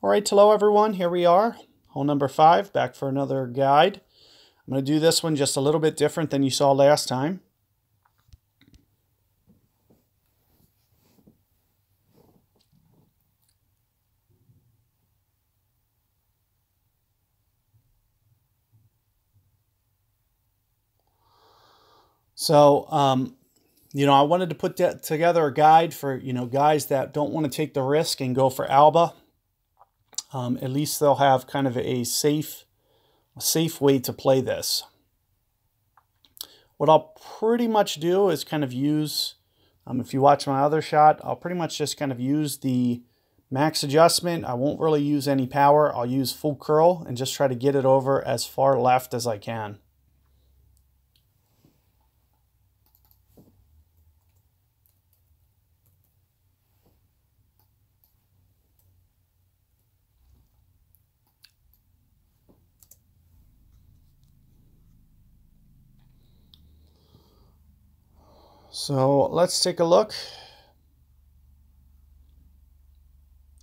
All right, hello everyone. Here we are, hole number 5, back for another guide. I'm going to do this one just a little bit different than you saw last time. So, I wanted to put together a guide for, guys that don't want to take the risk and go for Alba. At least they'll have kind of a safe way to play this. What I'll pretty much do is kind of use, if you watch my other shot, I'll pretty much just kind of use the max adjustment. I won't really use any power. I'll use full curl and just try to get it over as far left as I can. So let's take a look.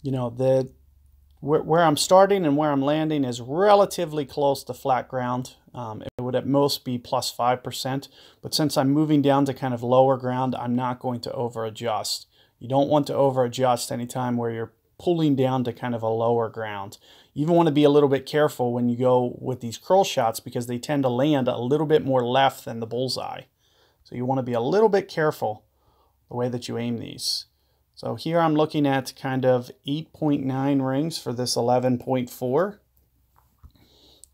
Where I'm starting and where I'm landing is relatively close to flat ground. It would at most be plus 5%, but since I'm moving down to kind of lower ground, I'm not going to over adjust. You don't want to over adjust anytime where you're pulling down to kind of a lower ground. You even want to be a little bit careful when you go with these curl shots because they tend to land a little bit more left than the bullseye. So you want to be a little bit careful the way that you aim these. So here I'm looking at kind of 8.9 rings for this 11.4,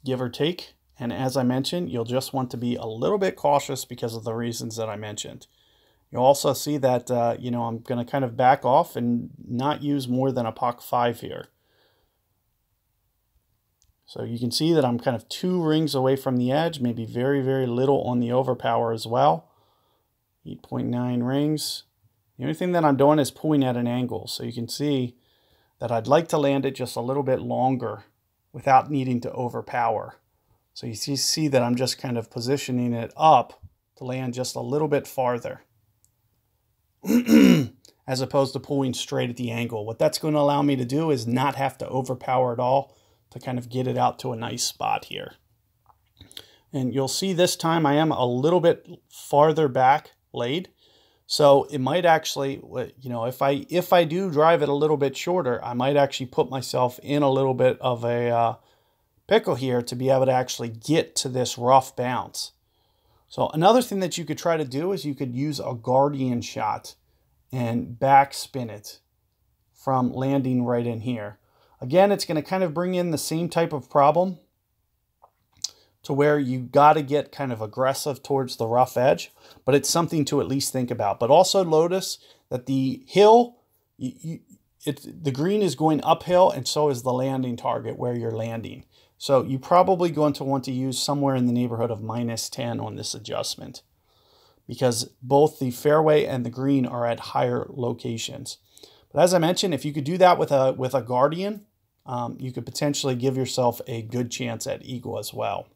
give or take. And as I mentioned, you'll just want to be a little bit cautious because of the reasons that I mentioned. You'll also see that, I'm going to kind of back off and not use more than a Pak 5 here. So you can see that I'm kind of 2 rings away from the edge, maybe very, very little on the overpower as well. 8.9 rings. The only thing that I'm doing is pulling at an angle. So you can see that I'd like to land it just a little bit longer without needing to overpower. So you see that I'm just kind of positioning it up to land just a little bit farther as opposed to pulling straight at the angle. What that's going to allow me to do is not have to overpower at all to kind of get it out to a nice spot here. And you'll see this time I am a little bit farther back laid. So it might actually, if I do drive it a little bit shorter, I might actually put myself in a little bit of a pickle here to be able to actually get to this rough bounce. So another thing that you could try to do is you could use a guardian shot and backspin it from landing right in here. Again, it's going to kind of bring in the same type of problem to where you got to get kind of aggressive towards the rough edge, but it's something to at least think about. But also notice that the hill, the green is going uphill, and so is the landing target where you're landing. So you're probably going to want to use somewhere in the neighborhood of -10 on this adjustment because both the fairway and the green are at higher locations. But as I mentioned, if you could do that with a guardian, you could potentially give yourself a good chance at eagle as well.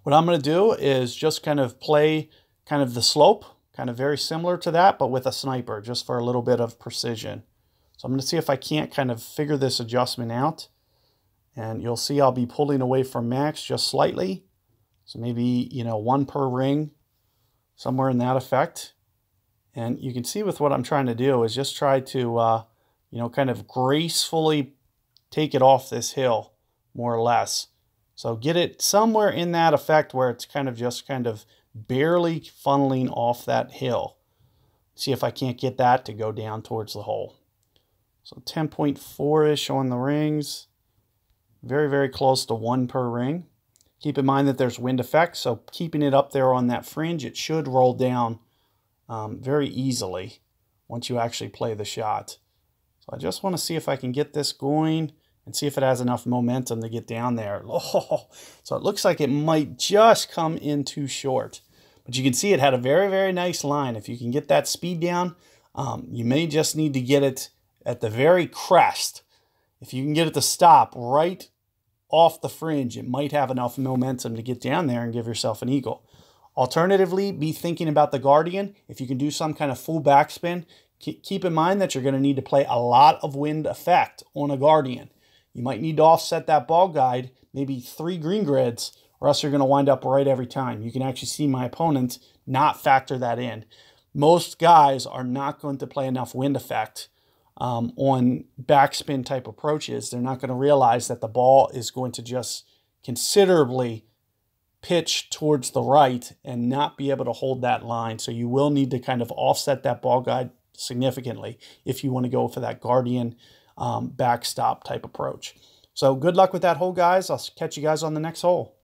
What I'm going to do is just kind of play kind of the slope, kind of very similar to that, but with a sniper, just for a little bit of precision. So I'm going to see if I can't kind of figure this adjustment out. And you'll see I'll be pulling away from max just slightly. So maybe, 1 per ring, somewhere in that effect. And you can see with what I'm trying to do is just try to, kind of gracefully take it off this hill, more or less. So get it somewhere in that effect where it's kind of barely funneling off that hill. See if I can't get that to go down towards the hole. So 10.4-ish on the rings. Very, very close to 1 per ring. Keep in mind that there's wind effect, so keeping it up there on that fringe, it should roll down very easily once you actually play the shot. So I just want to see if I can get this going and see if it has enough momentum to get down there. Oh, so it looks like it might just come in too short. But you can see it had a very, very nice line. If you can get that speed down, you may just need to get it at the very crest. If you can get it to stop right off the fringe, it might have enough momentum to get down there and give yourself an eagle. Alternatively, be thinking about the guardian. If you can do some kind of full backspin, Keep in mind that you're going to need to play a lot of wind effect on a Guardian. You might need to offset that ball guide, maybe 3 green grids, or else you're going to wind up right every time. You can actually see my opponent not factor that in. Most guys are not going to play enough wind effect on backspin type approaches. They're not going to realize that the ball is going to just considerably pitch towards the right and not be able to hold that line. So you will need to kind of offset that ball guide significantly if you want to go for that Guardian backstop type approach. So good luck with that hole, guys. I'll catch you guys on the next hole.